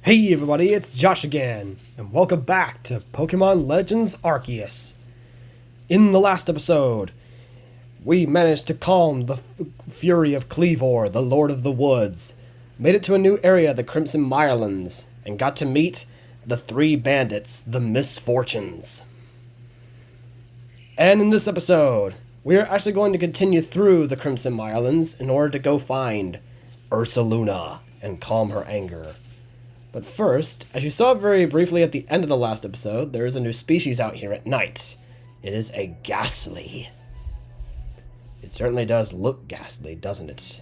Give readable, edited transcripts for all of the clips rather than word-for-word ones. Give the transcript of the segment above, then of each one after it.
Hey everybody, it's Josh again, and welcome back to Pokemon Legends Arceus. In the last episode, we managed to calm the fury of Kleavor, the Lord of the Woods, made it to a new area, the Crimson Mirelands, and got to meet the three bandits, the Misfortunes. And in this episode, we are actually going to continue through the Crimson Mirelands in order to go find Ursaluna and calm her anger. But first, as you saw very briefly at the end of the last episode, there is a new species out here at night. It is a ghastly. It certainly does look ghastly, doesn't it?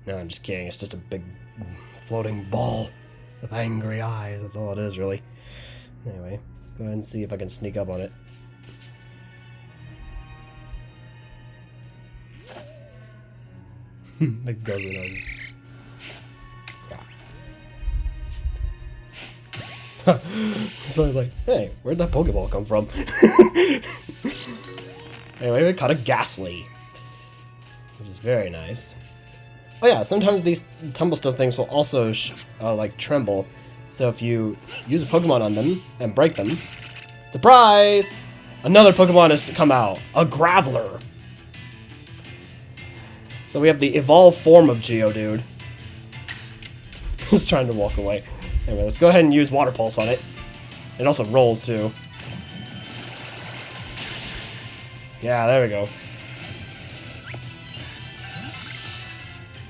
No, I'm just kidding. It's just a big floating ball with angry eyes. That's all it is, really. Anyway, go ahead and see if I can sneak up on it. Like guzzling noises. So I was like, hey, where'd that Pokeball come from? Anyway, we caught a Ghastly, which is very nice. Oh yeah, sometimes these Tumblestone things will also like tremble. So if you use a Pokemon on them and break them, surprise! Another Pokemon has come out, a Graveler. So we have the evolved form of Geodude. He's trying to walk away. Anyway, let's go ahead and use Water Pulse on it. It also rolls, too. Yeah, there we go.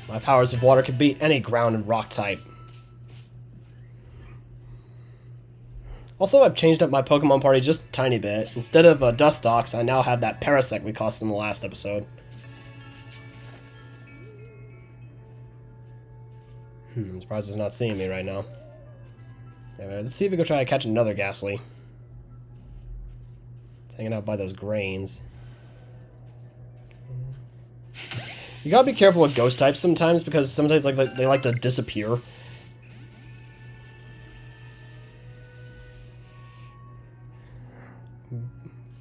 My powers of water can beat any ground and rock type. Also, I've changed up my Pokemon party just a tiny bit. Instead of Dustox, I now have that Parasect we caught in the last episode. I'm surprised it's not seeing me right now. Anyway, let's see if we can try to catch another Ghastly. It's hanging out by those grains. You gotta be careful with ghost types sometimes, because sometimes they like to disappear.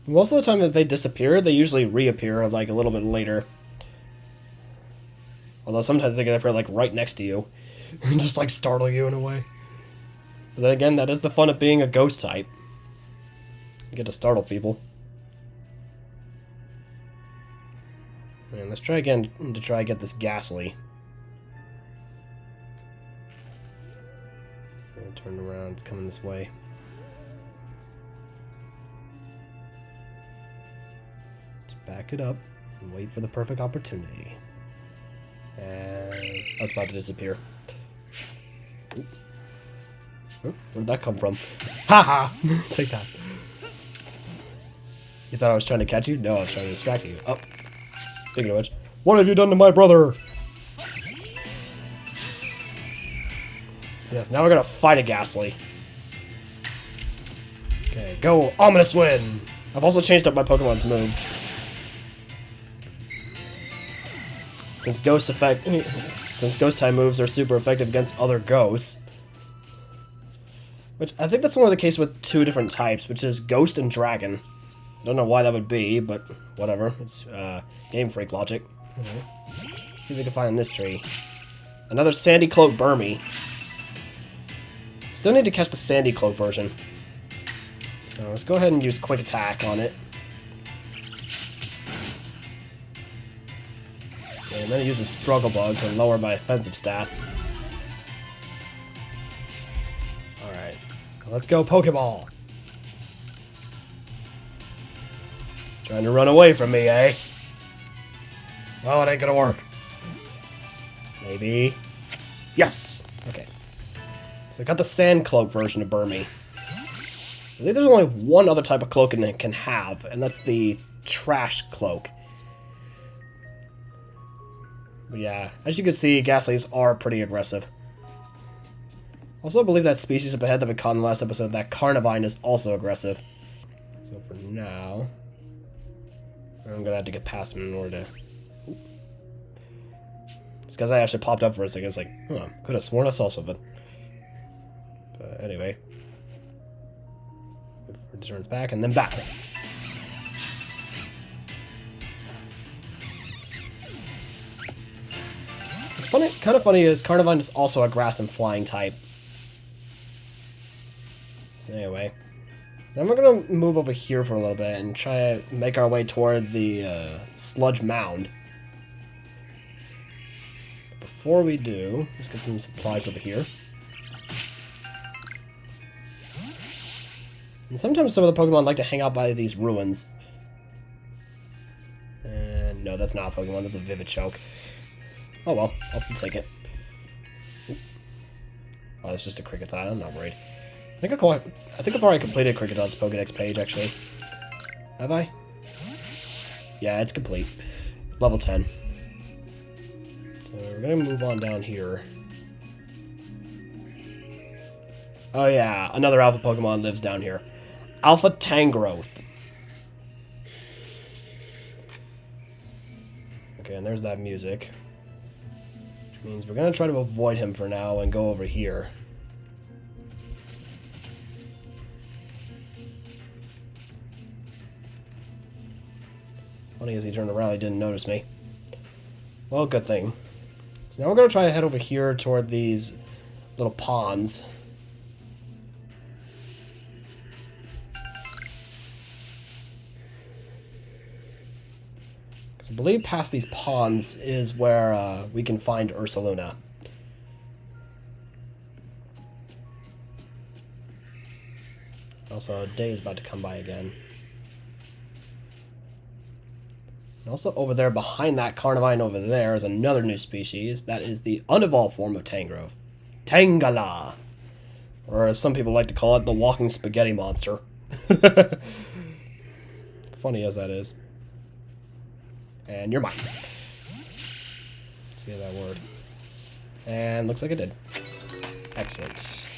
Most of the time that they disappear, they usually reappear like a little bit later. Although sometimes they can appear like right next to you. And just like startle you in a way. But then again, that is the fun of being a ghost type. You get to startle people. And let's try again to try to get this Ghastly. And turn around, it's coming this way. Just back it up and wait for the perfect opportunity. And I was about to disappear. Oop. Huh? Where did that come from? Haha! Take that. You thought I was trying to catch you? No, I was trying to distract you. Oh. Speaking of which, what have you done to my brother? So yes, now we're gonna fight a Ghastly. Okay, go Ominous Wind! I've also changed up my Pokemon's moves. Since Ghost type moves are super effective against other ghosts. Which, I think that's one of the case with two different types, which is Ghost and Dragon. I don't know why that would be, but whatever. It's Game Freak logic. See if we can find this tree. Another Sandy Cloak Burmy. Still need to catch the Sandy Cloak version. So let's go ahead and use Quick Attack on it. And then use a Struggle Bug to lower my offensive stats. Alright. Let's go Pokeball. Trying to run away from me, eh? Well, it ain't gonna work. Maybe. Yes! Okay. So I got the Sand Cloak version of Burmy. I think there's only one other type of cloak it can have, and that's the Trash Cloak. But yeah, as you can see, Ghastlys are pretty aggressive. Also, I believe that species up ahead that we caught in the last episode, that Carnivine, is also aggressive. So for now, I'm gonna have to get past him in order to... Oop. It's because I actually popped up for a second. It's like, huh, could have sworn I saw something. But anyway. It turns back and then back. Kind of funny is Carnivine is also a grass and flying type. Anyway. So then we're going to move over here for a little bit and try to make our way toward the sludge mound. Before we do, let's get some supplies over here. And sometimes some of the Pokemon like to hang out by these ruins. And no, that's not a Pokemon, that's a Vivichoke. Oh well, I'll still take it. Oh, it's just a Kricketot, I'm not worried. I think I've already completed Cricketot's Pokedex page, actually. Have I? Yeah, it's complete. Level 10. So we're gonna move on down here. Oh yeah, another Alpha Pokemon lives down here. Alpha Tangrowth. Okay, and there's that music. Which means we're gonna try to avoid him for now and go over here. Funny as he turned around, he didn't notice me. Well, good thing. So now we're going to try to head over here toward these little ponds. I believe past these ponds is where we can find Ursaluna. Also, day is about to come by again. And also over there, behind that Carnivine over there, is another new species. That is the unevolved form of Tangrowth. Tangela! Or as some people like to call it, the walking spaghetti monster. Funny as that is. And you're mine. See that word. And looks like it did. Excellent.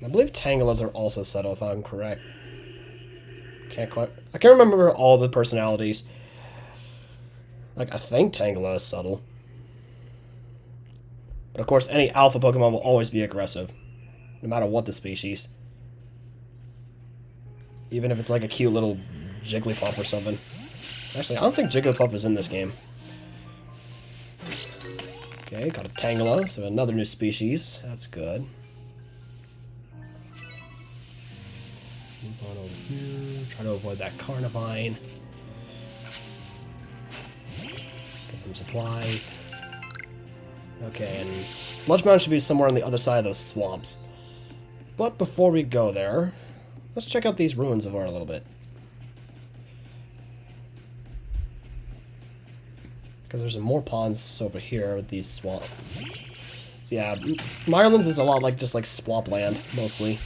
I believe Tangelas are also subtle, if I'm correct. I can't remember all the personalities. Like, I think Tangela is subtle. But of course, any alpha Pokemon will always be aggressive. No matter what the species. Even if it's like a cute little Jigglypuff or something. Actually, I don't think Jigglypuff is in this game. Okay, got a Tangela, so another new species. That's good. Move on over here. Try to avoid that Carnivine. Get some supplies. Okay, and Sludge Mound should be somewhere on the other side of those swamps. But before we go there, let's check out these ruins of ours a little bit. Because there's some more ponds over here with these swamps. So yeah, Mirelands is a lot like just like swamp land, mostly.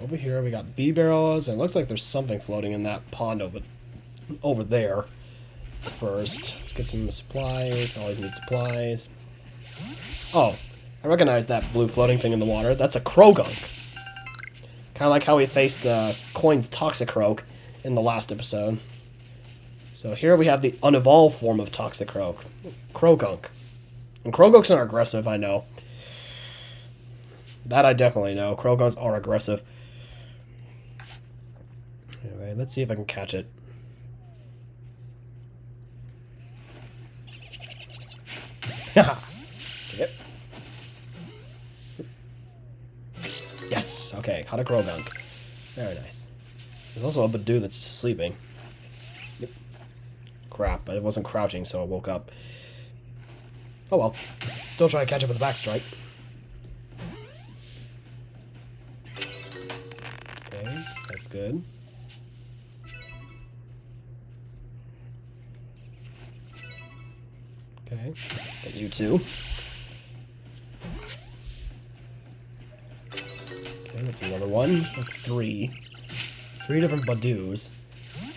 Over here we got bee barrels, and it looks like there's something floating in that pond over there. First, let's get some supplies. Always need supplies. Oh, I recognize that blue floating thing in the water. That's a Krogunk. Kind of like how we faced Coin's Toxicroak in the last episode. So here we have the unevolved form of Toxicroak, Krogunk. And Krogunks are aggressive, I know. That I definitely know. Krogunks are aggressive. Anyway, let's see if I can catch it. Haha. Yep. Yes. Okay, caught a Krogunk. Very nice. There's also a Badoo that's sleeping. Yep. Crap, but it wasn't crouching, so I woke up. Oh well. Still trying to catch up with the backstrike. Okay, that's good. Okay, get you two. Okay, that's another one. That's three. Three different Badoos.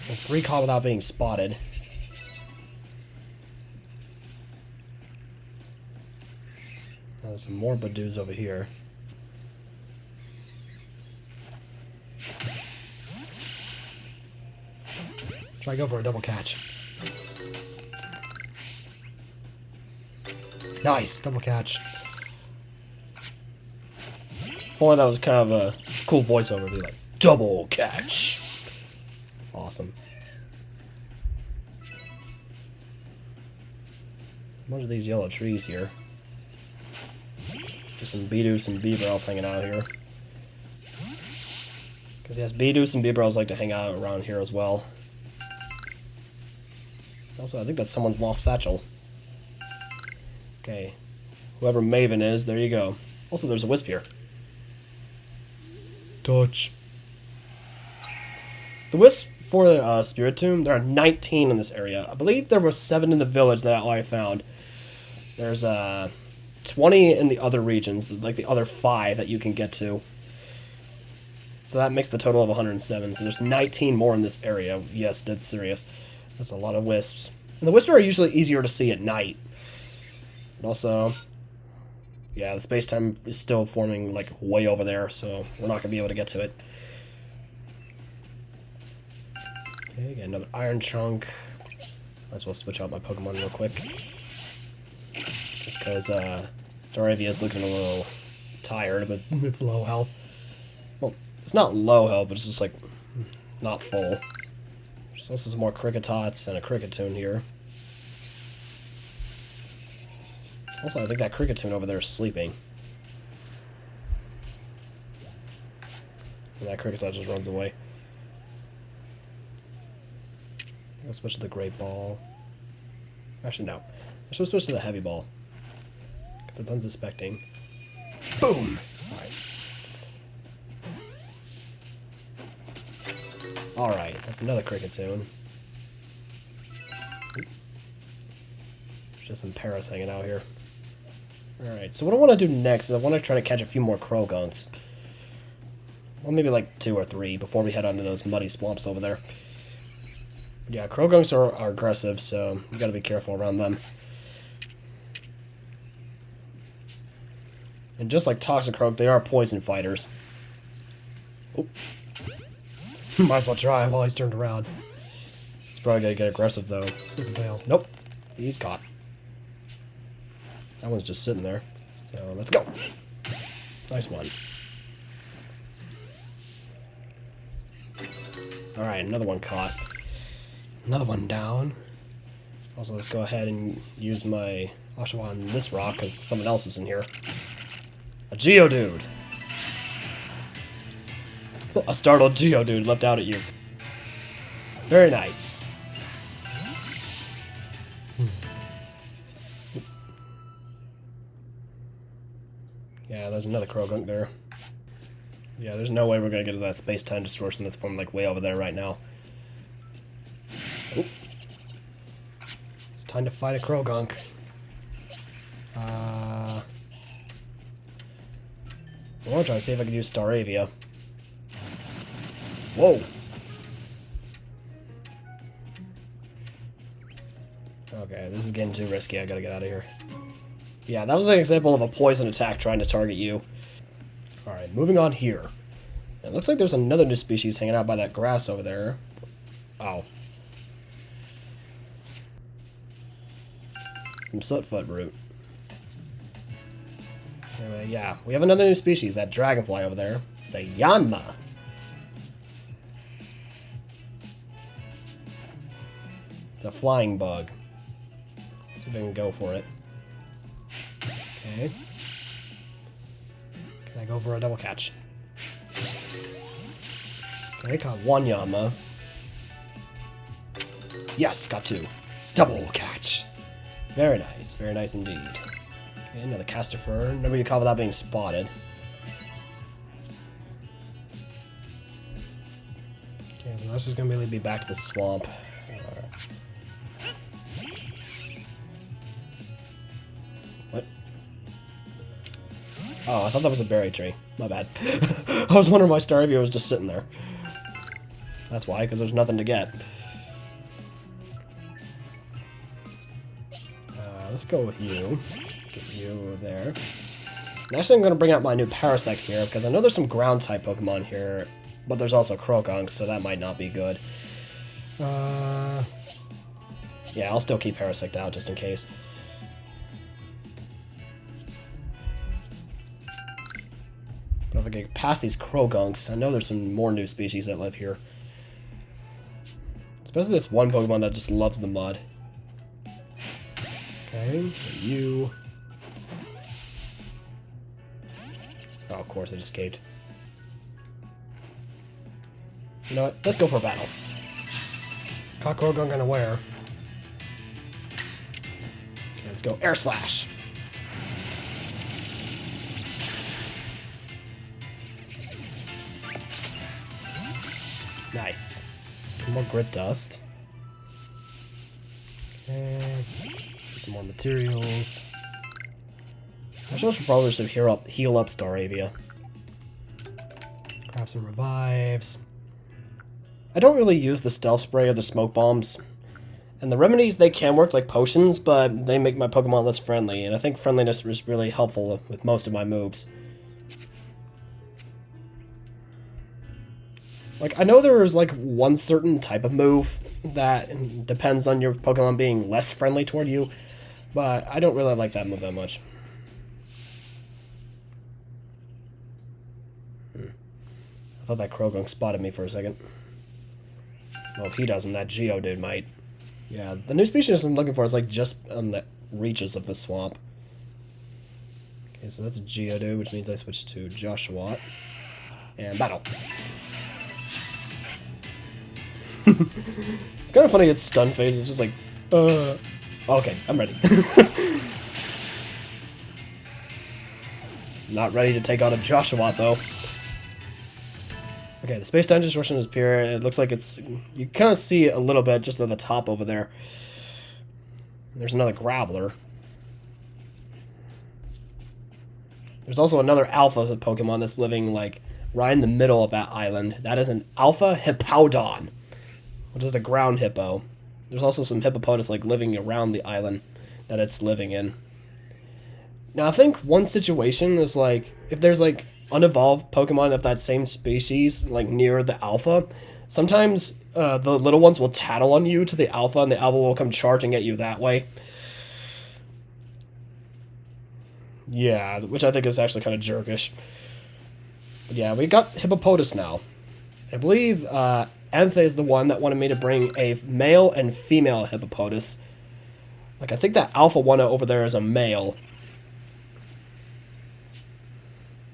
And three caught without being spotted. Now there's some more Badoos over here. Try to go for a double catch. Nice, double catch. Or that was kind of a cool voiceover, be like, double catch. Awesome. What are these yellow trees here? Just some Beedus and Beebrels hanging out here. Because yes, Beedus and Beebrels like to hang out around here as well. Also, I think that's someone's lost satchel. Okay. Whoever Maven is, there you go. Also, there's a Wisp here. Touch. The Wisp for the Spirit Tomb, there are 19 in this area. I believe there were 7 in the village that I found. There's 20 in the other regions, like the other 5 that you can get to. So that makes the total of 107. So there's 19 more in this area. Yes, that's serious. That's a lot of Wisps. And the Wisps are usually easier to see at night. And also, yeah, the space-time is still forming like way over there, so we're not going to be able to get to it. Okay, get another Iron Chunk. Might as well switch out my Pokemon real quick. Just because Staravia is looking a little tired, but it's low health. Well, it's not low health, but it's just like not full. There's also some more Cricketots and a Cricketune here. Also, I think that Cricketune over there is sleeping. And that Cricketot just runs away. I'll switch to the Great Ball. Actually, no. I should switch to the Heavy Ball. Because it's unsuspecting. Boom! Alright. Alright, that's another Cricketune. There's just some Paras hanging out here. Alright, so what I want to do next is I want to try to catch a few more Croagunks. Well, maybe like 2 or 3 before we head onto those muddy swamps over there. But yeah, Croagunks are aggressive, so you gotta be careful around them. And just like Toxicroak, they are poison fighters. Oh. Might as well try while he's turned around. He's probably gonna get aggressive though. If he fails. Nope. He's caught. That one's just sitting there. So let's go. Nice one. Alright, another one caught. Another one down. Also, let's go ahead and use my Oshawa on this rock because someone else is in here. A Geodude! A startled Geodude leapt out at you. Very nice. Yeah, there's another Croagunk there. Yeah, there's no way we're gonna get to that space-time distortion that's forming like way over there right now. Oh. It's time to fight a Croagunk. I want to try to see if I can use Staravia. Whoa! Okay, this is getting too risky. I gotta get out of here. Yeah, that was an example of a poison attack trying to target you. Alright, moving on here. It looks like there's another new species hanging out by that grass over there. Oh. Some Sootfoot root. Anyway, yeah, we have another new species, that dragonfly over there. It's a Yanma. It's a flying bug. See if I can go for it. Okay. Can I go for a double catch? Okay, caught one Yanma. Yes, got 2. Double catch. Very nice indeed. Okay, another Casterfern. Never you call without being spotted. Okay, so that's just gonna really be back to the swamp. What? Oh, I thought that was a berry tree. My bad. I was wondering why Staravia was just sitting there. That's why, because there's nothing to get. Let's go with you. Get you there. And actually, I'm going to bring out my new Parasect here, because I know there's some ground-type Pokemon here, but there's also Croagunks, so that might not be good. Yeah, I'll still keep Parasect out, just in case. But if I get past these Croagunks, I know there's some more new species that live here. Especially this one Pokemon that just loves the mud. Okay, so you. course it escaped. You know what? Let's go for a battle. Cockroach unaware. Okay, let's go Air Slash. Nice. Some more grit dust. Okay. Some more materials. I should probably just heal up Staravia. Craft some revives. I don't really use the stealth spray or the smoke bombs. And the remedies, they can work like potions, but they make my Pokemon less friendly. And I think friendliness is really helpful with most of my moves. Like, I know there is like one certain type of move that depends on your Pokemon being less friendly toward you. But I don't really like that move that much. I thought that Croagunk spotted me for a second. Well, if he doesn't, that Geodude might. Yeah, the new species I'm looking for is like just on the reaches of the swamp. Okay, so that's a Geodude, which means I switch to Joshua. And battle. It's kind of funny it's stun phase, it's just like, okay, I'm ready. Not ready to take on a Joshua, though. Okay, the space time distortion is pure. It looks like it's... You kind of see a little bit just at the top over there. There's another Graveler. There's also another Alpha Pokemon that's living, like, right in the middle of that island. That is an Alpha Hippowdon, which is a ground hippo. There's also some Hippopotas, like, living around the island that it's living in. Now, I think one situation is, like, if there's, like, unevolved Pokemon of that same species, like near the alpha, sometimes the little ones will tattle on you to the alpha, and the alpha will come charging at you that way. Yeah, which I think is actually kind of jerkish. But yeah, we got Hippopotas now. I believe Anthe is the one that wanted me to bring a male and female Hippopotas. Like, I think that alpha one over there is a male.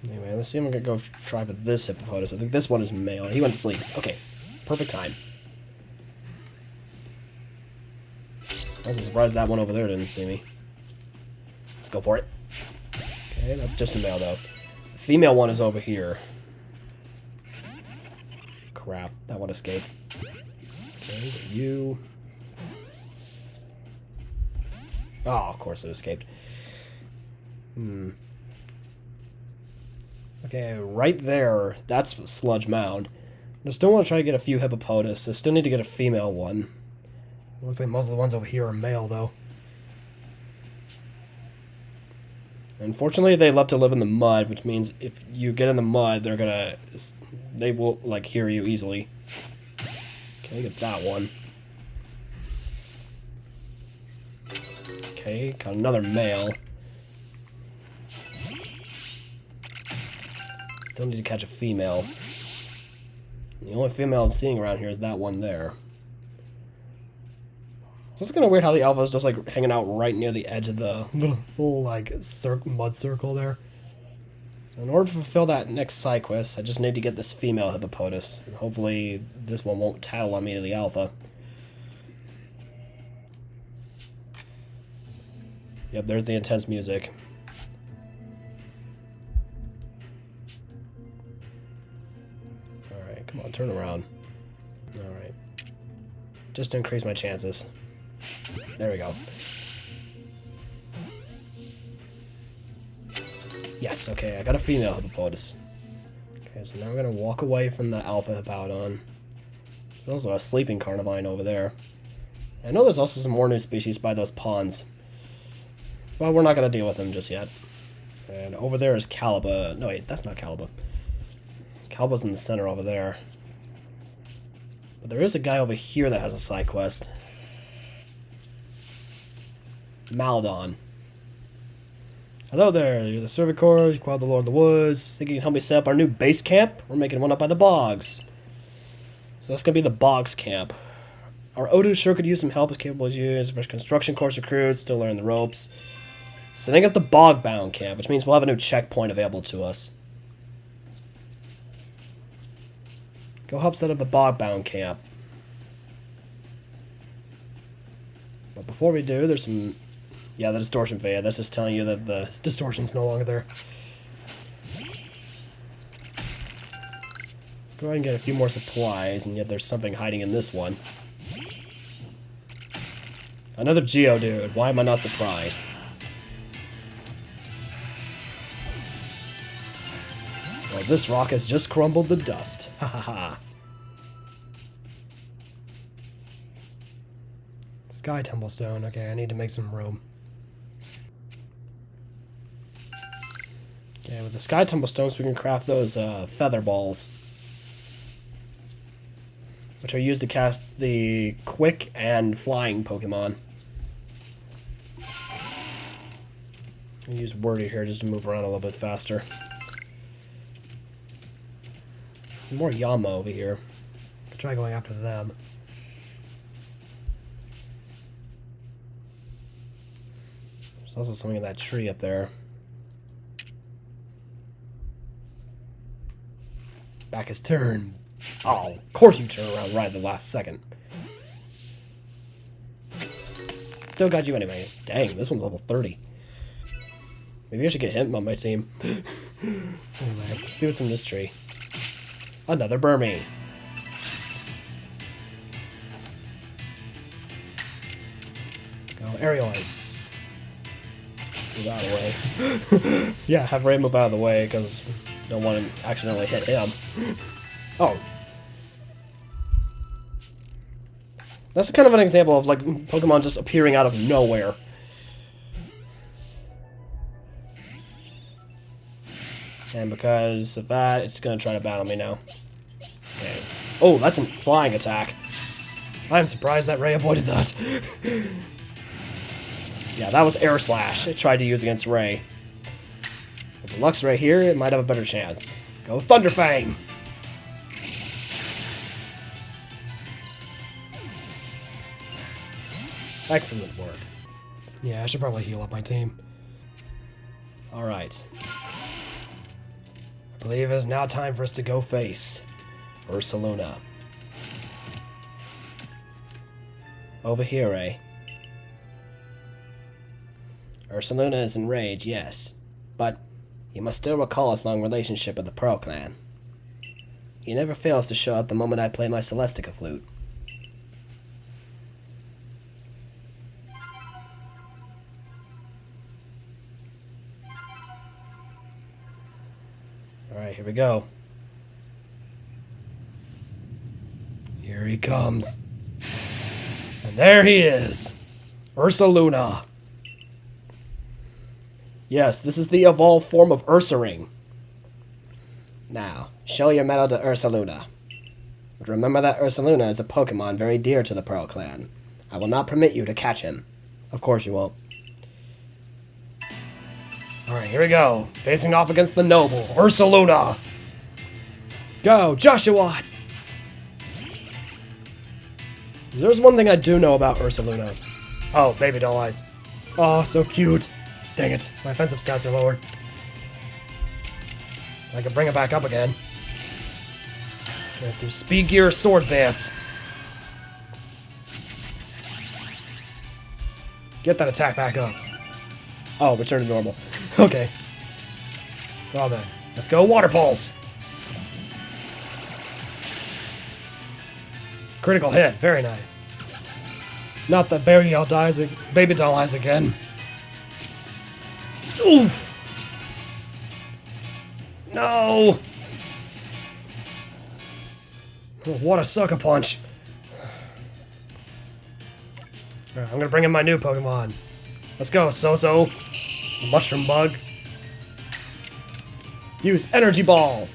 Anyway, let's see if I'm going to go try for this Hippopotas. I think this one is male. He went to sleep. Okay, perfect time. I was surprised that one over there didn't see me. Let's go for it. Okay, that's just a male, though. The female one is over here. Crap, that one escaped. Okay, you... Oh, of course it escaped. Okay, right there, that's Sludge Mound. I still want to try to get a few Hippopotas. I still need to get a female one. Looks like most of the ones over here are male, though. Unfortunately, they love to live in the mud, which means if you get in the mud, they will, like, hear you easily. Okay, get that one. Okay, got another male. Still need to catch a female. The only female I'm seeing around here is that one there. So it's kind of weird how the alpha is just like hanging out right near the edge of the little like mud circle there. So in order to fulfill that next side quest, I just need to get this female Hippopotas, and hopefully this one won't tattle on me to the alpha. Yep, there's the intense music. Alright, come on, turn around. Alright. Just to increase my chances. There we go. Yes, okay, I got a female Hippopotas. Okay, so now we're gonna walk away from the Alpha Hippowdon. There's also a sleeping Carnivine over there. I know there's also some more new species by those ponds. But we're not gonna deal with them just yet. And over there is Caliba. No, wait, that's not Caliba. Caliba's in the center over there. But there is a guy over here that has a side quest. Maldon. Hello there, you're the Servicor, you called the Lord of the Woods. Think you can help me set up our new base camp? We're making one up by the bogs. So that's gonna be the bogs camp. Our Odu sure could use some help, as capable as you, as fresh construction course recruits, still learning the ropes. Setting up the bog bound camp, which means we'll have a new checkpoint available to us. Go help set up a bog-bound camp. But before we do, there's some... Yeah, the distortion fade. That's just telling you that the distortion's no longer there. Let's go ahead and get a few more supplies, and yet there's something hiding in this one. Another Geodude. Why am I not surprised? Well, this rock has just crumbled to dust. Ha ha ha. Sky Tumblestone. Okay, I need to make some room. Okay, with the Sky Tumblestones, we can craft those feather balls, which are used to cast the quick and flying Pokemon. I'll use Wordy here just to move around a little bit faster. Some more Yama over here. I'll try going after them. There's also something in that tree up there. Back his turn. Oh, of course you turn around right at the last second. Still got you anyway. Dang, this one's level 30. Maybe I should get him on my team. Anyway, let's see what's in this tree. Another Burmy. Go Aerial Ice. Move out of the way. Yeah, have Ray move out of the way because don't want to accidentally hit him. Oh. That's kind of an example of like Pokemon just appearing out of nowhere. And because of that, it's going to try to battle me now. Okay. Oh, that's a flying attack. I'm surprised that Ray avoided that. Yeah, that was Air Slash. It tried to use against Ray. With the Lux Ray here, it might have a better chance. Go Thunder Fang! Excellent work. Yeah, I should probably heal up my team. Alright. I believe it is now time for us to go face Ursaluna. Over here, eh? Ursaluna is enraged, yes, but you must still recall his long relationship with the Pearl Clan. He never fails to show up the moment I play my Celestica flute. Alright, here we go. Here he comes. And there he is! Ursaluna! Yes, this is the evolved form of Ursaring. Now, show your mettle to Ursaluna. But remember that Ursaluna is a Pokemon very dear to the Pearl Clan. I will not permit you to catch him. Of course you won't. Alright, here we go. Facing off against the noble, Ursaluna! Go, Joshua! There's one thing I do know about Ursaluna. Oh, baby doll eyes. Oh, so cute. Dang it, my offensive stats are lowered. I can bring it back up again. Let's do Speed Gear Swords Dance. Get that attack back up. Oh, return to normal. Okay. Well then, let's go Water Pulse. Critical hit, very nice. Not that baby doll eyes again. Oof! No! Oh, what a sucker punch. Alright, I'm gonna bring in my new Pokemon. Let's go, So-So. Mushroom Bug. Use Energy Ball.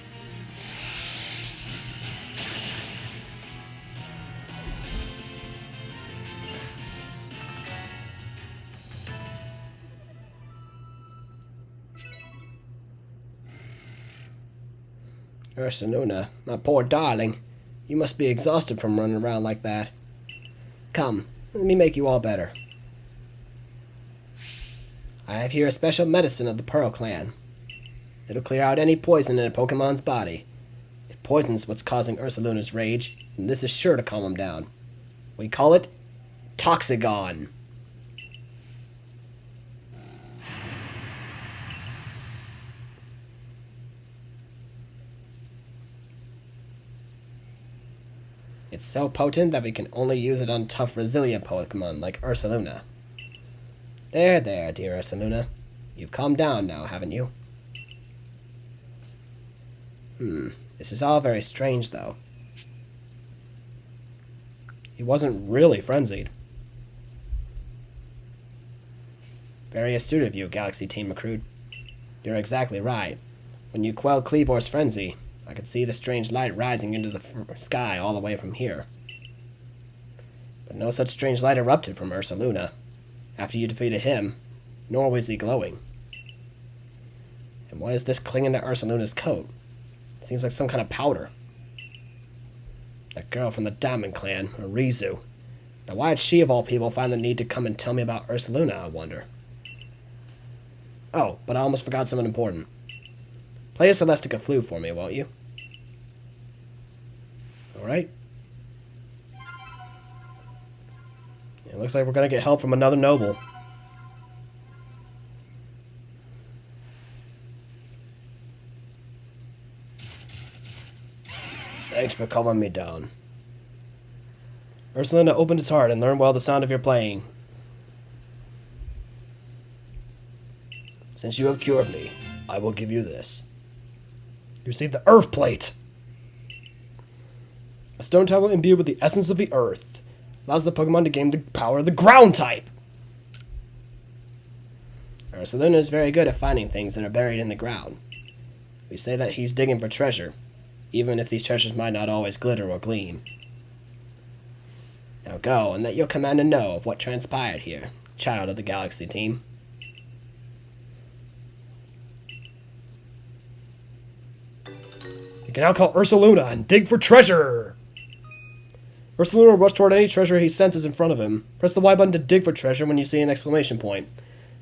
Ursaluna, my poor darling. You must be exhausted from running around like that. Come, let me make you all better. I have here a special medicine of the Pearl Clan. It'll clear out any poison in a Pokemon's body. If Poison's what's causing Ursaluna's rage, and this is sure to calm him down. We call it Toxigon. It's so potent that we can only use it on tough, resilient Pokemon like Ursaluna. There, dear Ursaluna. You've calmed down now, haven't you? This is all very strange, though. He wasn't really frenzied. Very astute of you, Galaxy Team Recruit. You're exactly right. When you quelled Kleavor's frenzy, I could see the strange light rising into the sky all the way from here. But no such strange light erupted from Ursaluna. After you defeated him, nor was he glowing. And what is this clinging to Ursaluna's coat? It seems like some kind of powder. That girl from the Diamond Clan, Rizu. Now why did she, of all people, find the need to come and tell me about Ursaluna, I wonder? Oh, but I almost forgot something important. Play a Celestica flute for me, won't you? Alright. It looks like we're gonna get help from another noble. Thanks for calming me down. Ursaluna opened his heart and learned well the sound of your playing. Since you have cured me, I will give you this. You receive the Earth Plate. A stone tablet imbued with the essence of the earth. Allows the Pokemon to gain the power of the ground type. Ursaluna is very good at finding things that are buried in the ground. We say that he's digging for treasure, even if these treasures might not always glitter or gleam. Now go, and let your commander know of what transpired here, child of the Galaxy Team. You can now call Ursaluna and dig for treasure! Ursaluna will rush toward any treasure he senses in front of him. Press the Y button to dig for treasure when you see an exclamation point.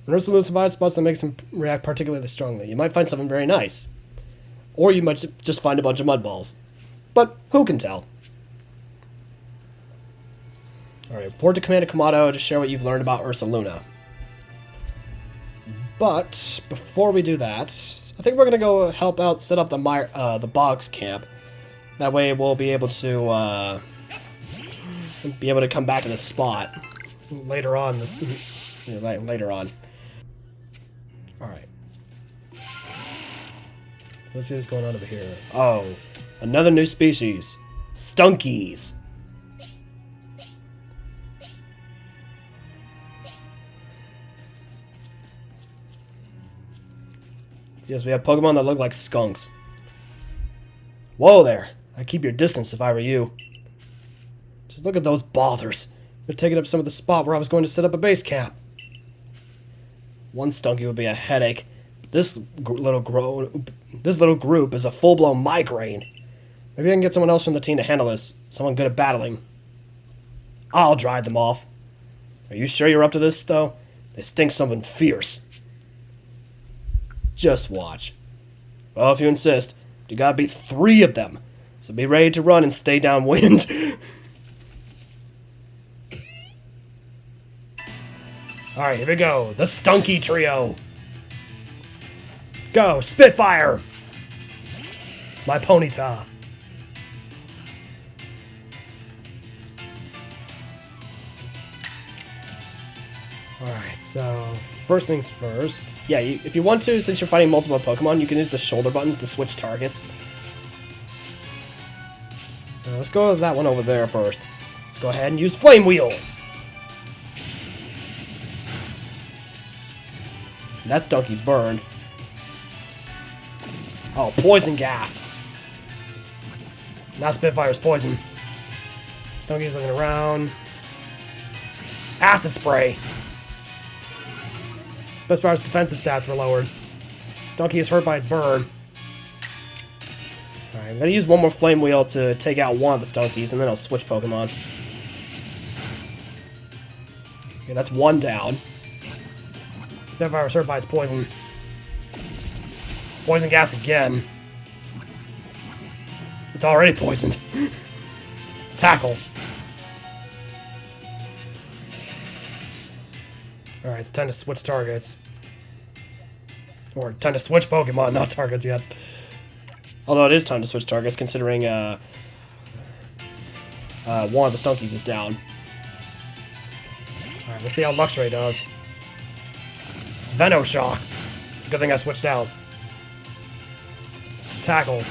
When Ursaluna finds spots that makes him react particularly strongly, you might find something very nice. Or you might just find a bunch of mud balls. But who can tell? Alright, report to Commander Kamado to share what you've learned about Ursaluna. But before we do that, I think we're gonna go help out set up the box camp. That way we'll be able to come back to this spot later on. Later on. All right. Let's see what's going on over here. Oh, another new species, Stunkies. Yes, we have Pokemon that look like skunks. Whoa there! I'd keep your distance if I were you. Just look at those bothers. They're taking up some of the spot where I was going to set up a base camp. One Stunky would be a headache. This little group is a full-blown migraine. Maybe I can get someone else from the team to handle this. Someone good at battling. I'll drive them off. Are you sure you're up to this, though? They stink something fierce. Just watch. Well, if you insist, you gotta beat 3 of them. So be ready to run and stay downwind. Alright, here we go. The Stunky Trio. Go, Spitfire! My Ponyta. Alright, so first things first. Yeah, if you want to, since you're fighting multiple Pokemon, you can use the shoulder buttons to switch targets. So let's go with that one over there first. Let's go ahead and use Flame Wheel. That Stunky's burned. Oh, Poison Gas. Now Spitfire's poison. Stunky's looking around. Acid Spray. Spitfire's defensive stats were lowered. Stunky is hurt by its burn. Alright, I'm gonna use one more Flame Wheel to take out one of the Stunkies, and then I'll switch Pokemon. Okay, that's one down. Spitfire's hurt by its poison. Poison Gas again. It's already poisoned. Tackle. Alright, it's time to switch targets. Or time to switch Pokemon, not targets yet. Although it is time to switch targets, considering one of the Stunkies is down. Alright, let's see how Luxray does. Venoshock. It's a good thing I switched out. Tackle.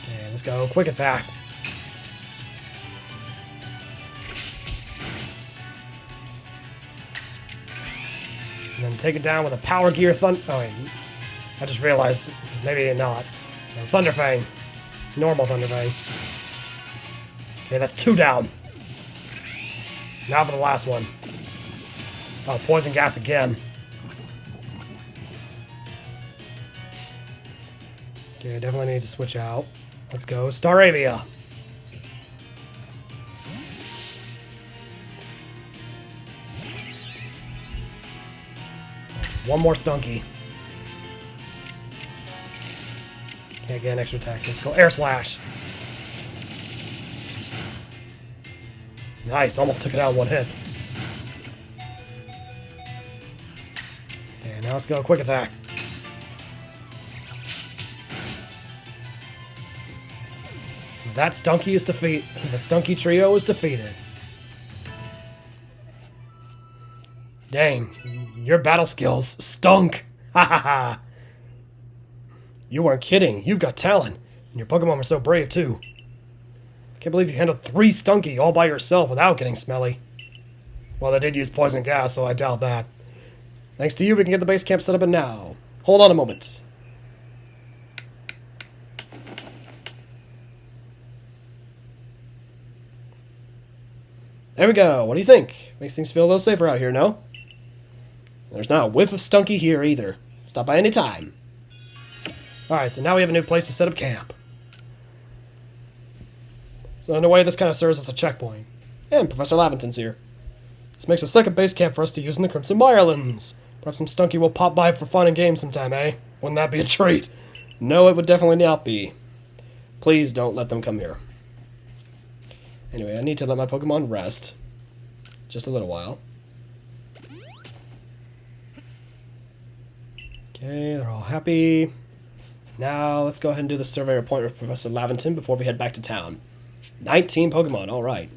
Okay, let's go. Quick attack. And then take it down with a Power Gear Thunder. Oh, wait. I just realized maybe not. So, Thunder Fang. Normal Thunder Fang. Okay, that's 2 down. Now for the last one. Oh, Poison Gas again. Okay, I definitely need to switch out. Let's go. Staravia. One more Stunky. Can't get an extra attack. Let's go Air Slash. Nice, almost took it out in one hit. Okay, now let's go Quick Attack. That Stunky is defeated. The Stunky trio is defeated. Dang, your battle skills stunk. Ha ha ha. You weren't kidding. You've got talent. And your Pokemon were so brave, too. I can't believe you handled 3 Stunky all by yourself without getting smelly. Well, they did use poison gas, so I doubt that. Thanks to you, we can get the base camp set up now. Hold on a moment. There we go. What do you think? Makes things feel a little safer out here, no? There's not a whiff of Stunky here, either. Stop by any time. Alright, so now we have a new place to set up camp. So in a way, this kind of serves as a checkpoint. And Professor Laventon's here. This makes a second base camp for us to use in the Crimson Mirelands. Perhaps some Stunky will pop by for fun and games sometime, eh? Wouldn't that be a treat? No, it would definitely not be. Please don't let them come here. Anyway, I need to let my Pokemon rest. Just a little while. Okay, they're all happy. Now, let's go ahead and do the surveyor point with Professor Laventon before we head back to town. 19 Pokemon, alright.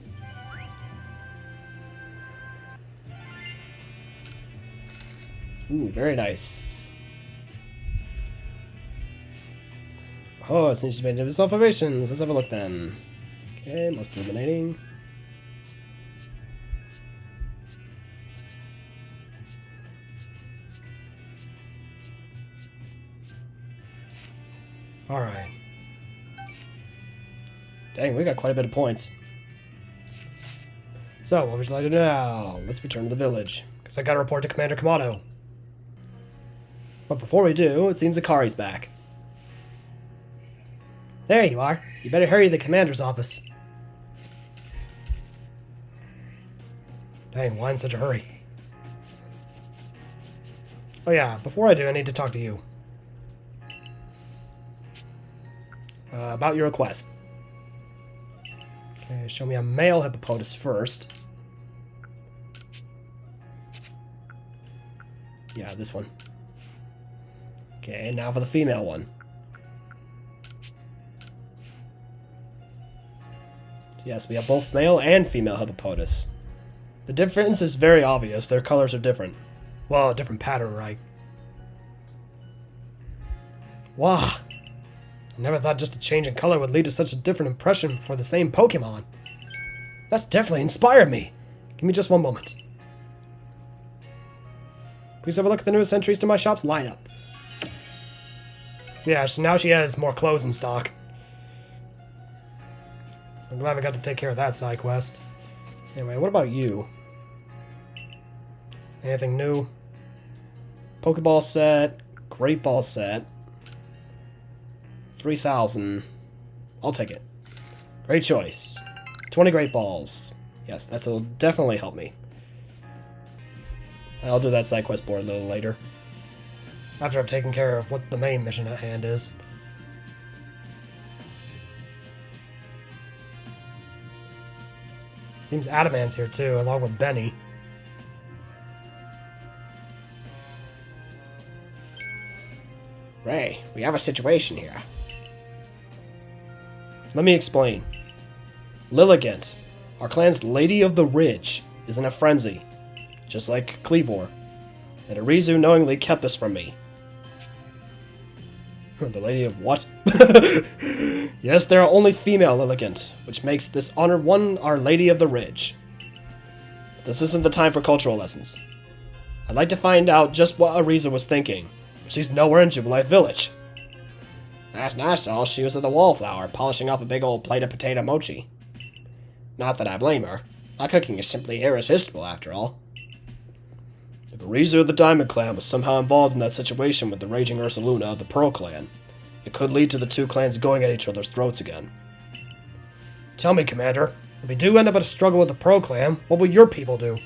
Ooh, very nice. Oh, it needs to be individual formations. Let's have a look then. Okay, most eliminating. Alright. Dang, we got quite a bit of points. So, what would you like to do now? Let's return to the village, because I gotta report to Commander Kamado. But before we do, it seems Akari's back. There you are. You better hurry to the commander's office. Dang, why in such a hurry? Oh yeah, before I do, I need to talk to you. About your request. Okay, show me a male hippopotamus first. Yeah, this one. Okay, now for the female one. Yes, we have both male and female hippopotamus. The difference is very obvious. Their colors are different. Well, a different pattern, right? Wow. I never thought just a change in color would lead to such a different impression for the same Pokemon. That's definitely inspired me. Give me just one moment. Please have a look at the newest entries to my shop's lineup. So yeah, so now she has more clothes in stock. So I'm glad I got to take care of that side quest. Anyway, what about you? Anything new? Pokeball set, Great Ball set. 3,000. I'll take it. Great choice. 20 Great Balls. Yes, that'll definitely help me. I'll do that side quest board a little later. After I've taken care of what the main mission at hand is. Seems Adamant's here too, along with Benny. Ray, we have a situation here. Let me explain. Lilligant, our clan's Lady of the Ridge, is in a frenzy, just like Kleavor, and Arizu knowingly kept this from me. The Lady of what? Yes, there are only female Lilligant, which makes this honored one our Lady of the Ridge. But this isn't the time for cultural lessons. I'd like to find out just what Arizu was thinking. She's nowhere in Jubilife Village. Last I saw, she was at the Wallflower, polishing off a big old plate of potato mochi. Not that I blame her. My cooking is simply irresistible, after all. If Arizu of the Diamond Clan was somehow involved in that situation with the raging Ursaluna of the Pearl Clan, it could lead to the two clans going at each other's throats again. Tell me, Commander, if we do end up in a struggle with the Pearl Clan, what will your people do?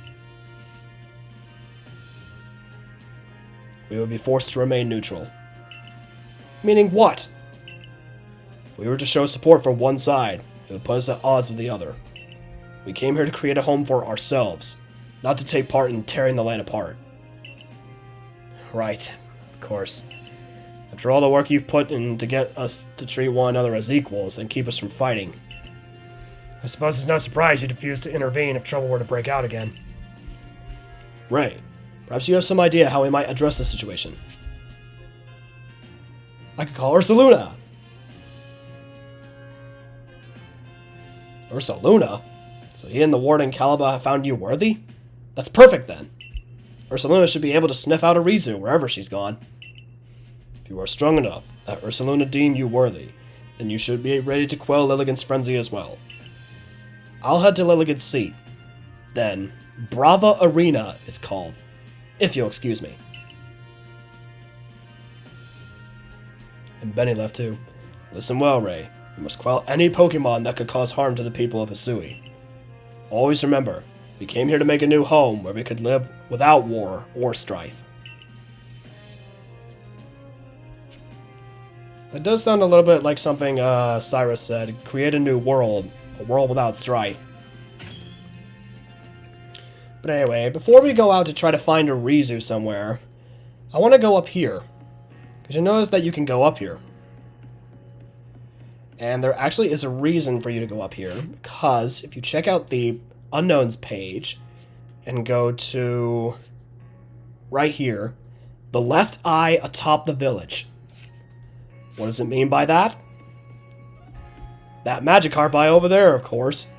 We would be forced to remain neutral. Meaning what? If we were to show support for one side, it would put us at odds with the other. We came here to create a home for ourselves, not to take part in tearing the land apart. Right, of course. After all the work you've put in to get us to treat one another as equals and keep us from fighting. I suppose it's no surprise you'd refuse to intervene if trouble were to break out again. Ray, perhaps you have some idea how we might address the situation. I could call Ursaluna! Ursaluna? So he and the Warden Caliba have found you worthy? That's perfect then! Ursaluna should be able to sniff out Arizu wherever she's gone. If you are strong enough that Ursaluna deem you worthy, then you should be ready to quell Lilligant's frenzy as well. I'll head to Lilligant's seat. Then, Brava Arena is called, if you'll excuse me. And Benny left too. Listen well, Ray. You must quell any Pokemon that could cause harm to the people of Hisui. Always remember, we came here to make a new home where we could live without war or strife. That does sound a little bit like something Cyrus said. Create a new world. A world without strife. But anyway, before we go out to try to find Arizu somewhere, I want to go up here. Because you notice that you can go up here. And there actually is a reason for you to go up here. Because if you check out the Unknowns page and go to right here, the left eye atop the village. What does it mean by that? That Magikarp eye over there, of course.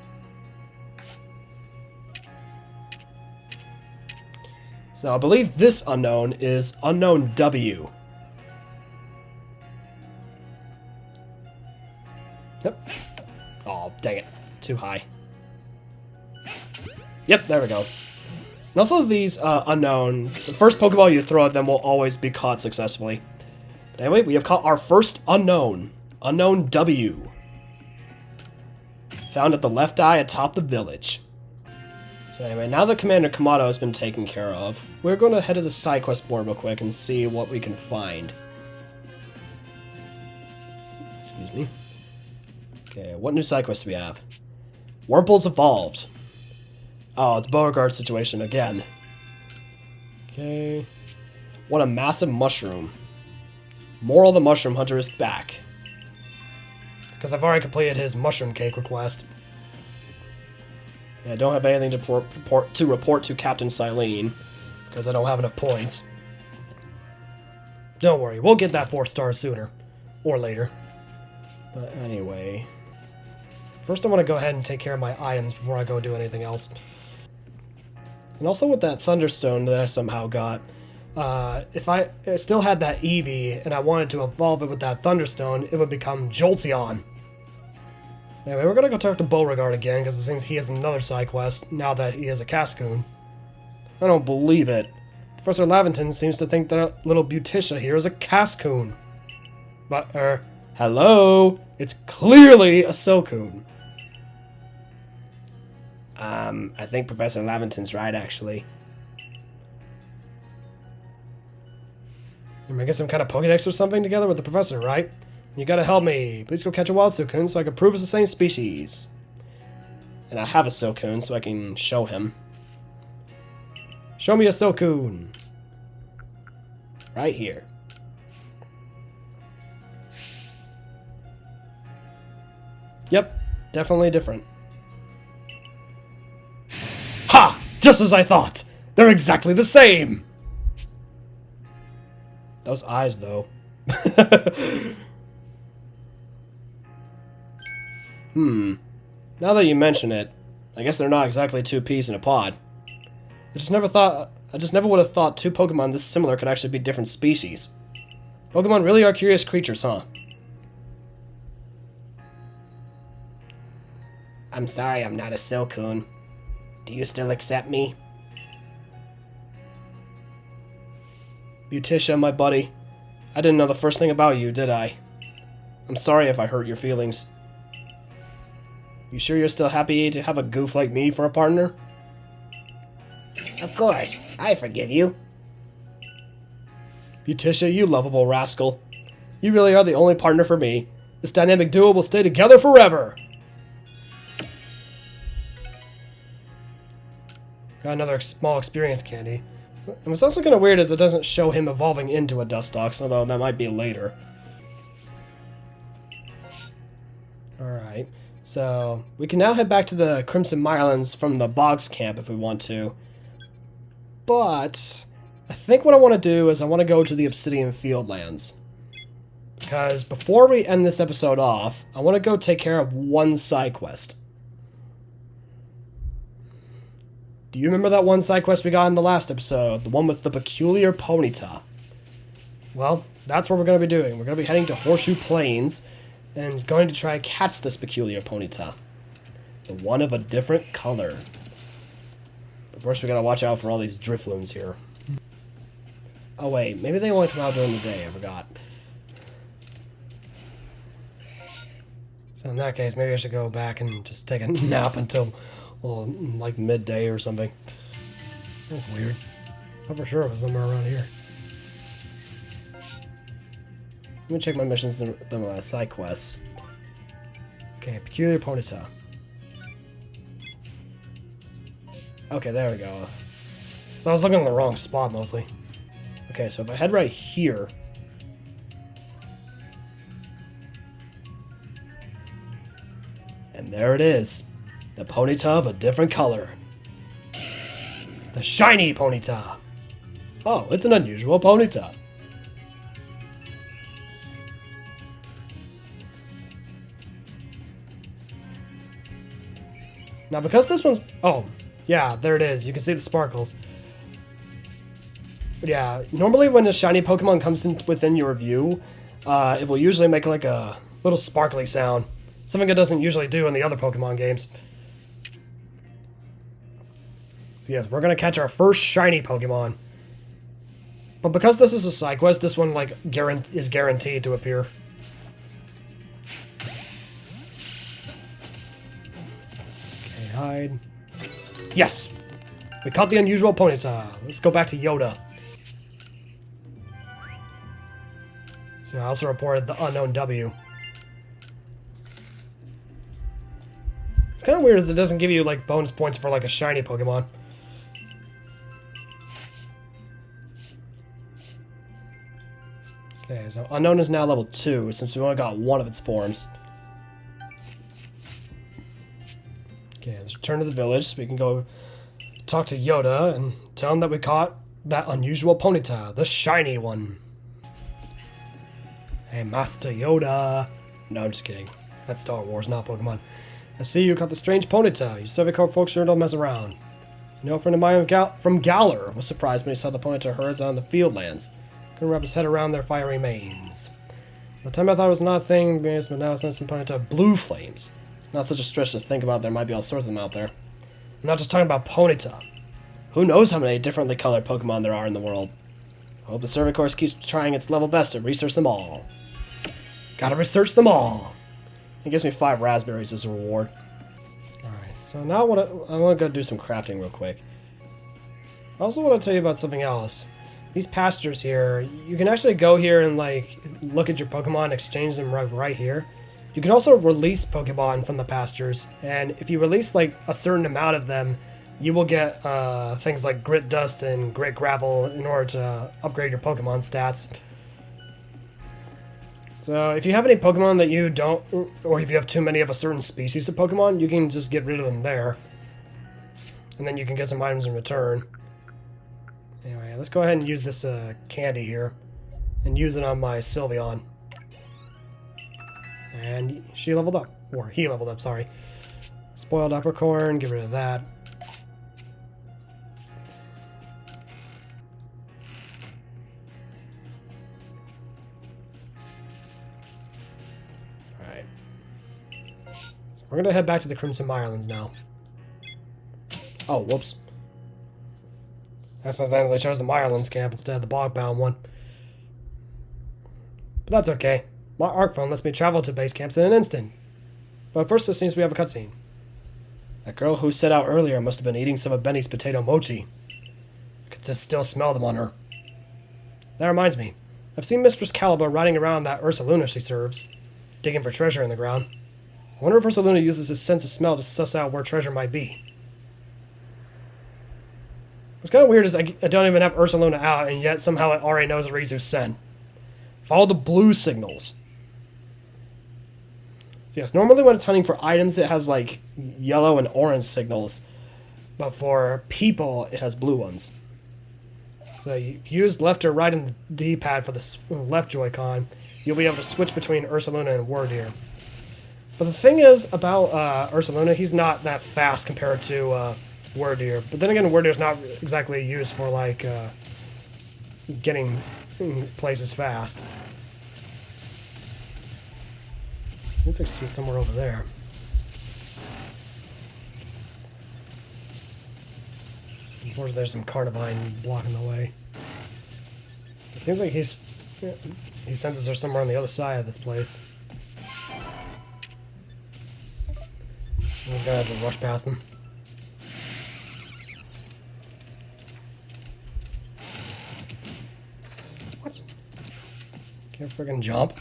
So I believe this unknown is Unknown W. Yep. Oh, dang it. Too high. Yep, there we go. And also these unknown, the first Pokeball you throw at them will always be caught successfully. But anyway, we have caught our first unknown. Unknown W. Found at the left eye atop the village. So anyway, now that Commander Kamado has been taken care of, we're going to head to the side quest board real quick and see what we can find. Excuse me. Okay, what new side quests do we have? Wurmple's evolved. Oh, it's Beauregard's situation again. Okay. What a massive mushroom. Moral, the mushroom hunter is back. It's because I've already completed his mushroom cake request. And I don't have anything to report to Captain Silene, because I don't have enough points. Don't worry, we'll get that 4 stars sooner. Or later. But anyway. First I want to go ahead and take care of my items before I go do anything else. And also with that Thunderstone that I somehow got, if I still had that Eevee and I wanted to evolve it with that Thunderstone, it would become Jolteon. Anyway, we're gonna go talk to Beauregard again, because it seems he has another side quest now that he is a Cascoon. I don't believe it. Professor Laventon seems to think that little Beauticia here is a Cascoon. But, hello? It's clearly a Silcoon. I think Professor Laventon's right, actually. You're making some kind of Pokedex or something together with the professor, right? You gotta help me. Please go catch a wild Suicune so I can prove it's the same species. And I have a Suicune so I can show him. Show me a Suicune. Right here. Yep, definitely different. Ha! Just as I thought! They're exactly the same! Those eyes, though. Now that you mention it, I guess they're not exactly two peas in a pod. I just never would have thought two Pokemon this similar could actually be different species. Pokemon really are curious creatures, huh? I'm sorry I'm not a Suicune. Do you still accept me? Beauticia, my buddy. I didn't know the first thing about you, did I? I'm sorry if I hurt your feelings. You sure you're still happy to have a goof like me for a partner? Of course, I forgive you. Beauticia, you lovable rascal. You really are the only partner for me. This dynamic duo will stay together forever! Got another small experience candy. And what's also kind of weird is it doesn't show him evolving into a Dustox, although that might be later. Alright, so we can now head back to the Crimson Mirelands from the Boggs camp if we want to. But I think what I want to do is I want to go to the Obsidian Fieldlands. Because before we end this episode off, I want to go take care of one side quest. Do you remember that one side quest we got in the last episode? The one with the peculiar Ponyta? Well, that's what we're going to be doing. We're going to be heading to Horseshoe Plains and going to try and catch this peculiar Ponyta. The one of a different color. But first we got to watch out for all these Drifloons here. Oh wait, maybe they only come out during the day, I forgot. So in that case, maybe I should go back and just take a nap until... well, like midday or something. That's weird. I thought for sure it was somewhere around here. Let me check my missions and the side quests. Okay, peculiar Ponyta. Okay, there we go. So I was looking in the wrong spot mostly. Okay, so if I head right here. And there it is. The Ponyta of a different color. The shiny Ponyta. Oh, it's an unusual Ponyta. Now because this one's... oh, yeah, there it is. You can see the sparkles. But yeah, normally when a shiny Pokemon comes in within your view, it will usually make like a little sparkly sound. Something it doesn't usually do in the other Pokemon games. So yes, we're going to catch our first shiny Pokemon. But because this is a side quest, this one like is guaranteed to appear. Okay, hide. Yes! We caught the unusual Ponyta. Let's go back to Yoda. So I also reported the unknown W. It's kind of weird as it doesn't give you like bonus points for like a shiny Pokemon. Okay, so Unknown is now level 2, since we only got one of its forms. Okay, let's return to the village so we can go talk to Yoda and tell him that we caught that unusual Ponyta, the shiny one. Hey, Master Yoda. No, I'm just kidding. That's Star Wars, not Pokemon. I see you caught the strange Ponyta. You Civic folks sure don't mess around. You know, a friend of mine from Galar was surprised when he saw the Ponyta herds on the Fieldlands. Couldn't wrap his head around their fiery manes. At the time I thought it was not a thing, but now it's some Ponyta blue flames. It's not such a stretch to think about. There might be all sorts of them out there. I'm not just talking about Ponyta. Who knows how many differently colored Pokemon there are in the world. I hope the Survey Course keeps trying its level best to research them all. Gotta research them all. It gives me 5 raspberries as a reward. Alright, so now I want to go do some crafting real quick. I also want to tell you about something else. these pastures here, you can actually go here and like look at your Pokemon and exchange them right here. You can also release Pokemon from the pastures, and if you release like a certain amount of them, you will get things like Grit Dust and Grit Gravel in order to upgrade your Pokemon stats. So if you have any Pokemon that you don't, or if you have too many of a certain species of Pokemon, you can just get rid of them there. And then you can get some items in return. Anyway, let's go ahead and use this candy here. And use it on my Sylveon. And she leveled up. Or he leveled up, sorry. Spoiled Uppercorn, get rid of that. Alright. So we're gonna head back to the Crimson Mirelands now. Oh, whoops. Accidentally chose the Mirelands camp instead of the bog-bound one. But that's okay. My ARC phone lets me travel to base camps in an instant. But first, it seems we have a cutscene. That girl who set out earlier must have been eating some of Benny's potato mochi. I could just still smell them on her. That reminds me. I've seen Mistress Caliba riding around that Ursaluna she serves, digging for treasure in the ground. I wonder if Ursaluna uses his sense of smell to suss out where treasure might be. What's kind of weird is I don't even have Ursaluna out, and yet somehow it already knows Rizu's scent. Follow the blue signals. So yes, normally when it's hunting for items, it has like yellow and orange signals. But for people, it has blue ones. So you use left or right in the D-pad for the left Joy-Con, you'll be able to switch between Ursaluna and Wardeer. But the thing is about Ursaluna, he's not that fast compared to Wardeer. But then again, Wardeer's not exactly used for like getting places fast. Seems like she's somewhere over there. Unfortunately, there's some Carnivine blocking the way. It seems like he senses her somewhere on the other side of this place. He's gonna have to rush past them. What? Can't friggin' jump.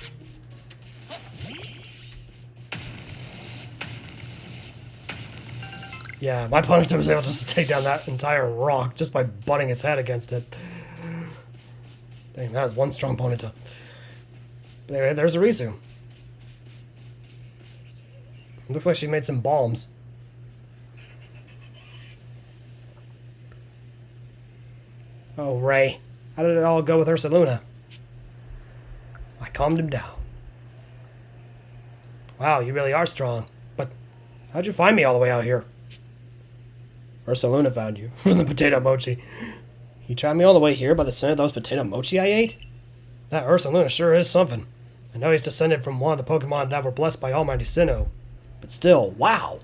Yeah, my Ponyta was able to just take down that entire rock just by butting its head against it. Dang, that is one strong Ponyta. But anyway, there's Arisu. It looks like she made some bombs. Oh, Ray. How did it all go with Ursaluna? I calmed him down. Wow, you really are strong. But how'd you find me all the way out here? Ursaluna found you from the potato mochi. You tracked me all the way here by the scent of those potato mochi I ate? That Ursaluna sure is something. I know he's descended from one of the Pokemon that were blessed by Almighty Sinnoh. But still, wow!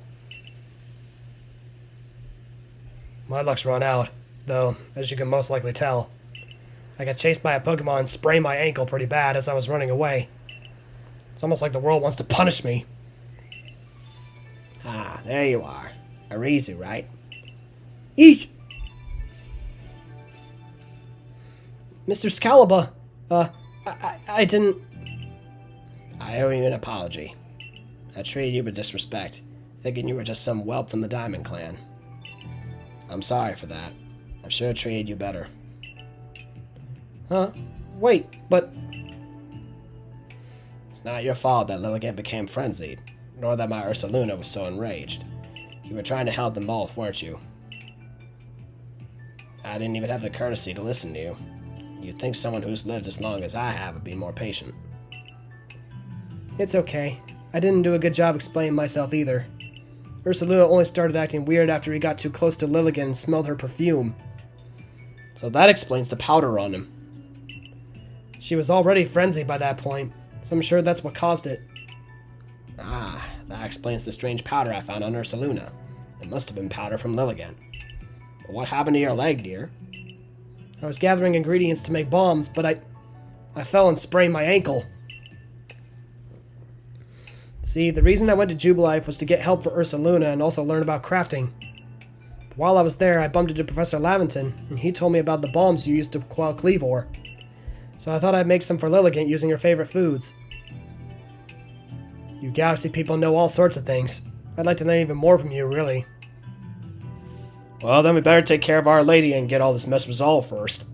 My luck's run out, though, as you can most likely tell. I got chased by a Pokemon and sprained my ankle pretty bad as I was running away. It's almost like the world wants to punish me. Ah, there you are. Arizu, right? Eek! Mr. Scalaba, I didn't... I owe you an apology. I treated you with disrespect, thinking you were just some whelp from the Diamond Clan. I'm sorry for that. I should have treated you better. Wait, but... It's not your fault that Lilligant became frenzied, nor that my Ursaluna was so enraged. You were trying to help them both, weren't you? I didn't even have the courtesy to listen to you. You'd think someone who's lived as long as I have would be more patient. It's okay. I didn't do a good job explaining myself either. Ursaluna only started acting weird after he got too close to Lilligant and smelled her perfume. So that explains the powder on him. She was already frenzied by that point, so I'm sure that's what caused it. Ah, that explains the strange powder I found on Ursaluna. It must have been powder from Lilligant. But what happened to your leg, dear? I was gathering ingredients to make bombs, but I fell and sprained my ankle. See, the reason I went to Jubilife was to get help for Ursaluna and also learn about crafting. While I was there, I bumped into Professor Laventon, and he told me about the bombs you used to quell Kleavor. So I thought I'd make some for Lilligant using your favorite foods. You Galaxy people know all sorts of things. I'd like to learn even more from you, really. Well, then we better take care of Our Lady and get all this mess resolved first.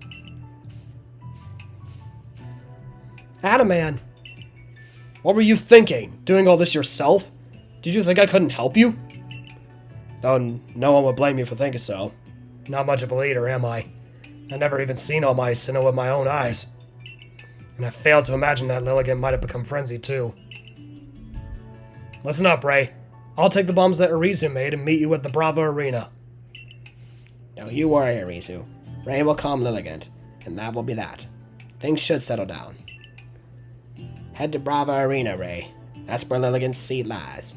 Adaman! What were you thinking? Doing all this yourself? Did you think I couldn't help you? Oh, no one would blame you for thinking so. Not much of a leader, am I? I've never even seen all my Sinnoh with my own eyes. And I failed to imagine that Lilligant might have become frenzied too. Listen up, Ray. I'll take the bombs that Arizu made and meet you at the Brava Arena. Don't you worry, Arizu. Ray will calm Lilligant, and that will be that. Things should settle down. Head to Brava Arena, Ray. That's where Lilligant's seat lies.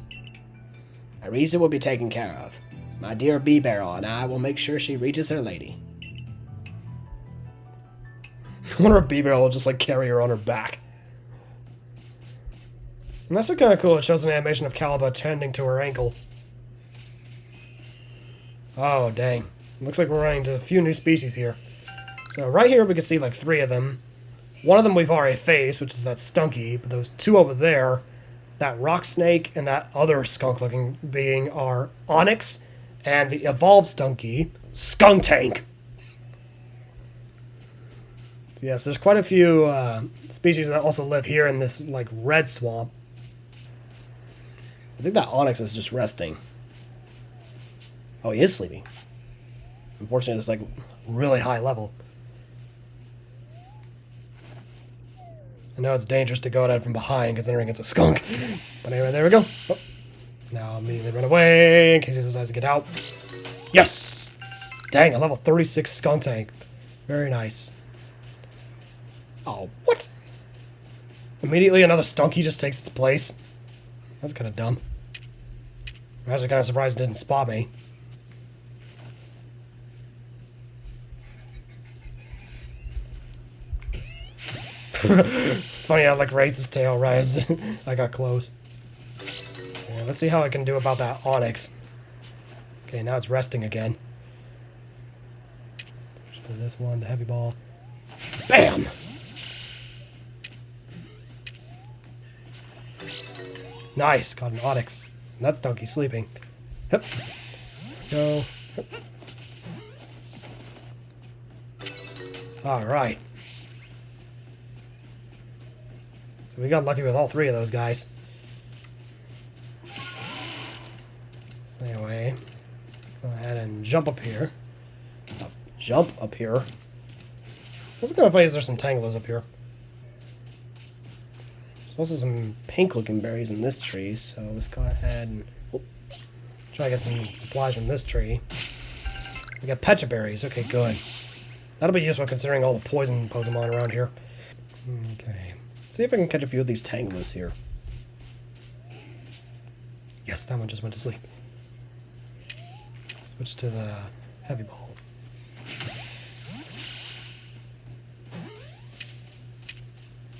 Arizu will be taken care of. My dear Bee-Barrel and I will make sure she reaches her lady. I wonder if Bee-Barrel will just, like, carry her on her back. And that's kind of cool. It shows an animation of Caliba tending to her ankle. Oh, dang. Looks like we're running into a few new species here. So right here we can see, like, 3 of them. One of them we've already faced, which is that Stunky. But those 2 over there, that rock snake and that other skunk-looking being, are Onyx and the evolved Stunky, Skuntank. So yes, there's quite a few species that also live here in this, like, red swamp. I think that Onyx is just resting. Oh, he is sleeping. Unfortunately, it's like Really high level. I know it's dangerous to go at it from behind, considering it's a skunk. But anyway, there we go. Oh. Now immediately run away, in case he decides to get out. Yes! Dang, a level 36 skunk tank. Very nice. Oh, what? Immediately another Stunky just takes its place. That's kind of dumb. I'm actually kind of surprised it didn't spot me. It's funny how, like, raised his tail right as I got close. Yeah, let's see how I can do about that Onyx. Okay, now it's resting again. This one, the heavy ball. Bam! Nice, got an Onyx. And that's Donkey sleeping. Yep. Go. Alright. So we got lucky with all 3 of those guys. So anyway, go ahead and jump up here. Jump up here. So it's kind of funny is there's some Tanglers up here. There's also some pink looking berries in this tree, so let's go ahead and try to get some supplies from this tree. We got Pecha berries, okay, good. That'll be useful considering all the poison Pokemon around here. Okay. See if I can catch a few of these Tanglers here. Yes, that one just went to sleep. Switch to the heavy ball.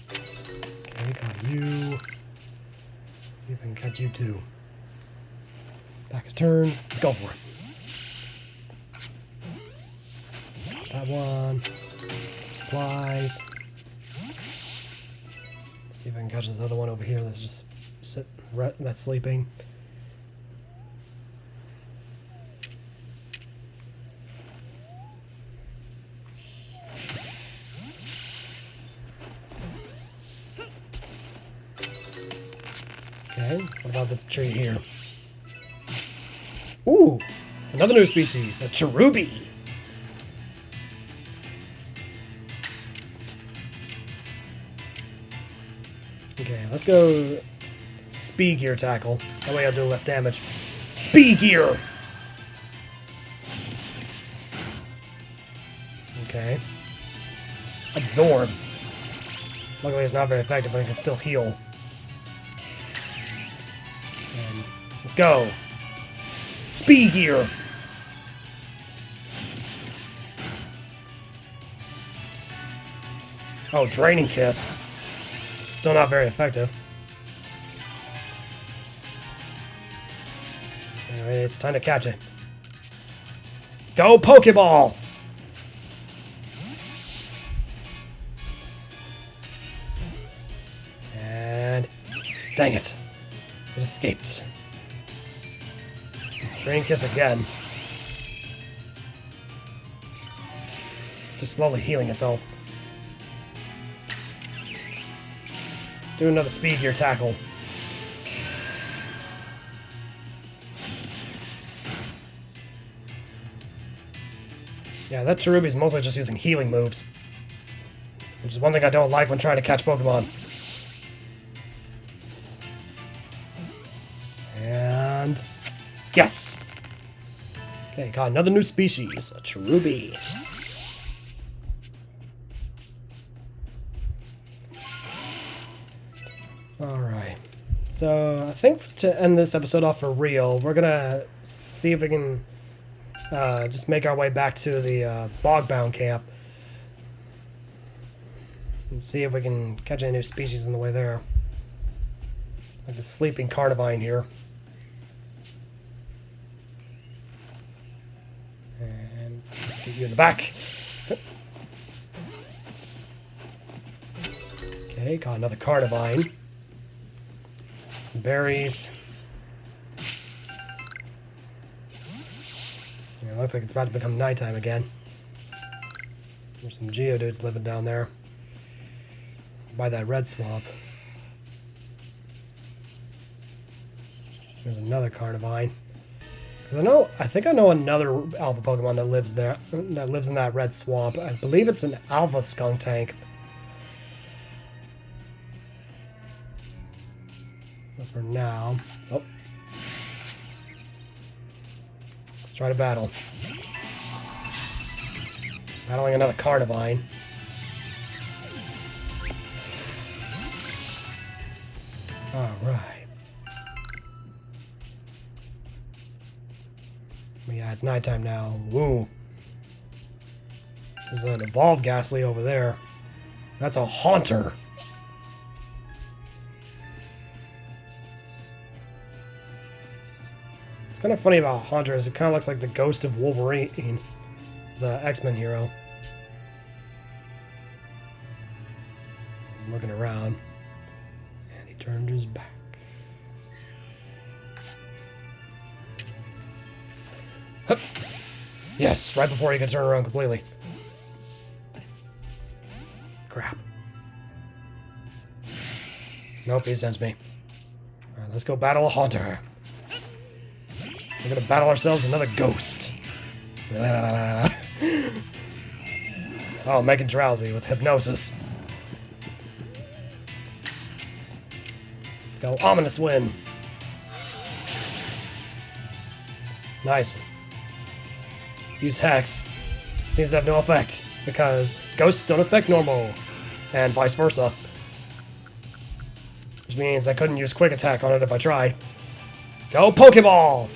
Okay, got you. See if I can catch you too. Back his turn. Go for it. That one. Supplies. See if I can catch this other one over here that's just that's sleeping. Okay, what about this tree here? Ooh, another new species, a cherubi. Okay, let's go Speed Gear Tackle. That way I'll do less damage. Speed Gear! Okay. Absorb. Luckily it's not very effective, but it can still heal. And let's go. Speed Gear! Oh, Draining Kiss. Still not very effective. Anyway, it's time to catch it. Go Pokeball! And... dang it. It escaped. Drain Kiss again. It's just slowly healing itself. Do another Speed Gear tackle. Yeah, that Cherubi's mostly just using healing moves. Which is one thing I don't like when trying to catch Pokemon. And... yes! Okay, got another new species. A Cherubi. Alright. So, I think to end this episode off for real, we're gonna see if we can just make our way back to the Bogbound camp. And see if we can catch any new species on the way there. Like the sleeping Carnivine here. And get you in the back. Okay, caught another Carnivine. Some berries. Yeah, looks like it's about to become nighttime again. There's some Geodudes living down there. By that red swamp. There's another Carnivine. I think I know another Alpha Pokemon that lives there, that lives in that red swamp. I believe it's an Alpha Skuntank. But for now, oh, let's try to battle. Battling another Carnivine. Alright. Yeah, it's nighttime now. Woo. There's an evolved Ghastly over there. That's a Haunter. It's kind of funny about Haunter is it kind of looks like the ghost of Wolverine, the X-Men hero. He's looking around. And he turned his back. Hup. Yes, right before he could turn around completely. Crap. Nope, he sends me. Alright, let's go battle a Haunter. We're gonna battle ourselves another ghost. Oh, making drowsy with hypnosis. Let's go Ominous Wind. Nice. Use Hex. Seems to have no effect, because ghosts don't affect normal, and vice versa. Which means I couldn't use Quick Attack on it if I tried. Go Pokeball!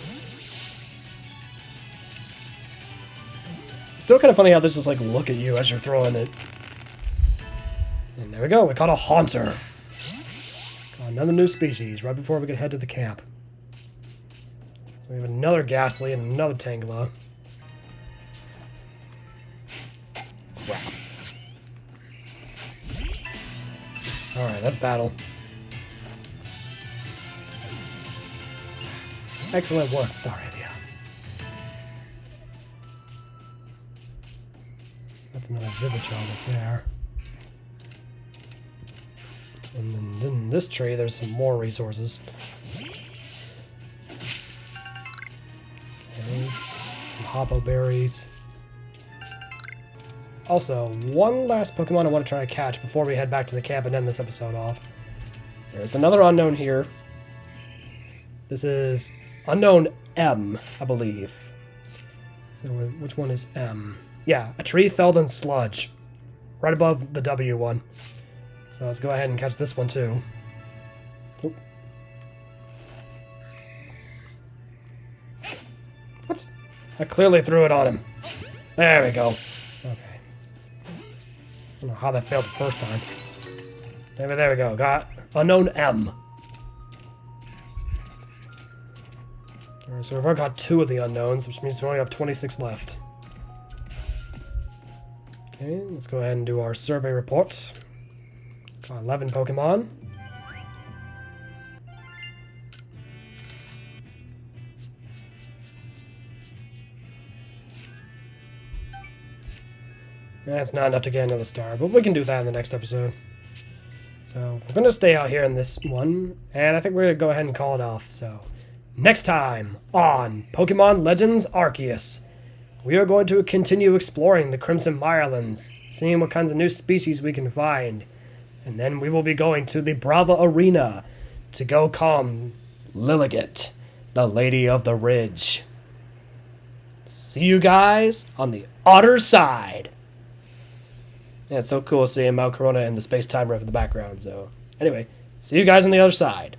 Still kind of funny how this just like look at you as you're throwing it. And there we go, we caught a Haunter. Got another new species right before we could head to the camp. So we have another Ghastly and another Tangela. Crap. Alright, let's battle. Excellent work, Staravia. That's another Vivichon up there. And then in this tree, there's some more resources. Okay, some Hoppo berries. Also, one last Pokemon I want to try to catch before we head back to the camp and end this episode off. There's another unknown here. This is unknown M, I believe. So which one is M? Yeah, a tree felled in sludge. Right above the W one. So let's go ahead and catch this one too. Oop. What? I clearly threw it on him. There we go. Okay. I don't know how that failed the first time. Maybe there we go. Got unknown M. Alright, so we've already got 2 of the unknowns, which means we only have 26 left. Okay, let's go ahead and do our survey report. Got 11 Pokemon. That's not enough to get another star, but we can do that in the next episode. So we're going to stay out here in this one, and I think we're going to go ahead and call it off. So next time on Pokemon Legends Arceus, we are going to continue exploring the Crimson Mirelands, seeing what kinds of new species we can find. And then we will be going to the Brava Arena to go calm Lilligant, the Lady of the Ridge. See you guys on the other side. Yeah, it's so cool seeing Mount Corona and the space-time rift in the background. So, anyway, see you guys on the other side.